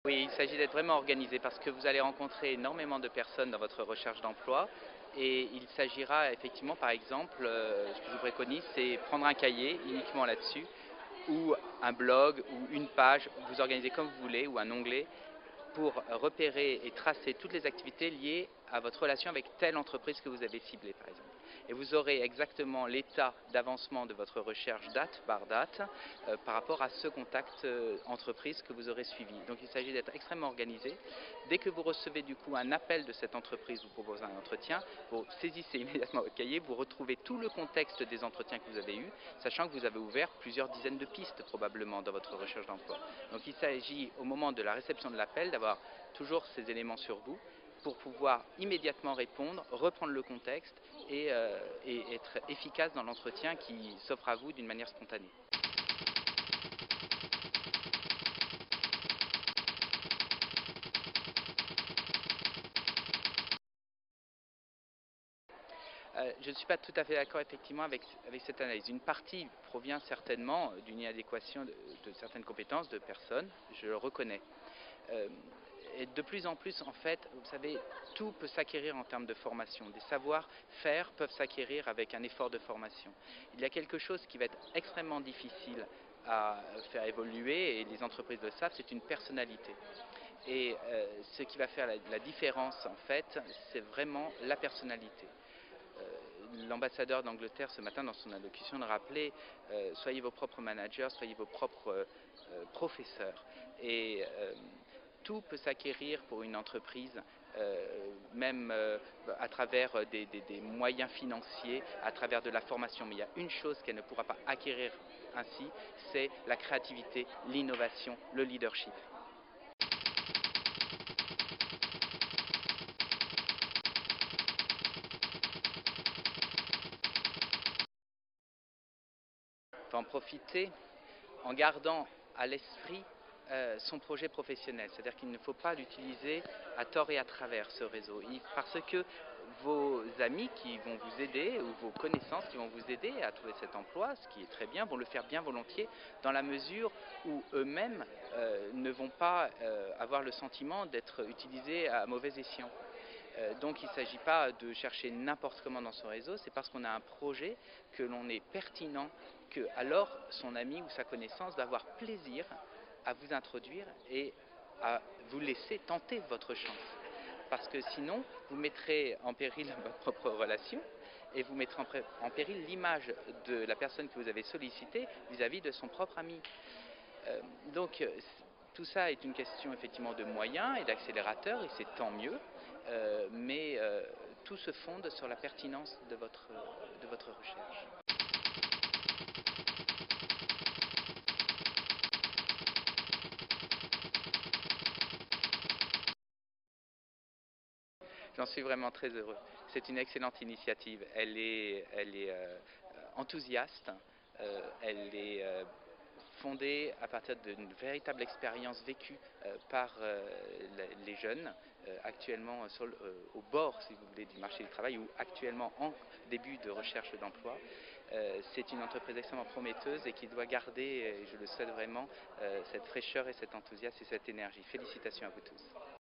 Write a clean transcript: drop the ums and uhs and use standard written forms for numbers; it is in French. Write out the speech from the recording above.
Oui, il s'agit d'être vraiment organisé parce que vous allez rencontrer énormément de personnes dans votre recherche d'emploi et il s'agira effectivement, par exemple, ce que je vous préconise, c'est prendre un cahier uniquement là-dessus ou un blog ou une page, vous organisez comme vous voulez ou un onglet pour repérer et tracer toutes les activités liées à votre relation avec telle entreprise que vous avez ciblée, par exemple. Et vous aurez exactement l'état d'avancement de votre recherche date par date par rapport à ce contact entreprise que vous aurez suivi. Donc il s'agit d'être extrêmement organisé. Dès que vous recevez du coup un appel de cette entreprise vous proposant un entretien, vous saisissez immédiatement votre cahier, vous retrouvez tout le contexte des entretiens que vous avez eus, sachant que vous avez ouvert plusieurs dizaines de pistes probablement dans votre recherche d'emploi. Donc il s'agit au moment de la réception de l'appel d'avoir toujours ces éléments sur vous pour pouvoir immédiatement répondre, reprendre le contexte et être efficace dans l'entretien qui s'offre à vous d'une manière spontanée. Je ne suis pas tout à fait d'accord effectivement avec cette analyse. Une partie provient certainement d'une inadéquation de certaines compétences de personnes, je le reconnais. Euh, et de plus en plus, en fait, vous savez, tout peut s'acquérir en termes de formation. Des savoir-faire peuvent s'acquérir avec un effort de formation. Il y a quelque chose qui va être extrêmement difficile à faire évoluer, et les entreprises le savent, c'est une personnalité. Et ce qui va faire la différence, en fait, c'est vraiment la personnalité. L'ambassadeur d'Angleterre ce matin dans son allocution nous rappelait soyez vos propres managers, soyez vos propres professeurs. Et tout peut s'acquérir pour une entreprise, même à travers des moyens financiers, à travers de la formation. Mais il y a une chose qu'elle ne pourra pas acquérir ainsi, c'est la créativité, l'innovation, le leadership. Il faut en profiter en gardant à l'esprit son projet professionnel. C'est-à-dire qu'il ne faut pas l'utiliser à tort et à travers ce réseau. Parce que vos amis qui vont vous aider ou vos connaissances qui vont vous aider à trouver cet emploi, ce qui est très bien, vont le faire bien volontiers dans la mesure où eux-mêmes ne vont pas avoir le sentiment d'être utilisés à mauvais escient. Donc il ne s'agit pas de chercher n'importe comment dans son réseau, c'est parce qu'on a un projet que l'on est pertinent que alors son ami ou sa connaissance va avoir plaisir à vous introduire et à vous laisser tenter votre chance. Parce que sinon, vous mettrez en péril votre propre relation et vous mettrez en péril l'image de la personne que vous avez sollicitée vis-à-vis de son propre ami. Donc tout ça est une question effectivement de moyens et d'accélérateurs et c'est tant mieux, mais tout se fonde sur la pertinence de votre recherche. J'en suis vraiment très heureux. C'est une excellente initiative. Elle est enthousiaste, elle est fondée à partir d'une véritable expérience vécue par les jeunes actuellement au bord, si vous voulez, du marché du travail ou actuellement en début de recherche d'emploi. C'est une entreprise extrêmement prometteuse et qui doit garder, et je le souhaite vraiment, cette fraîcheur et cet enthousiasme et cette énergie. Félicitations à vous tous.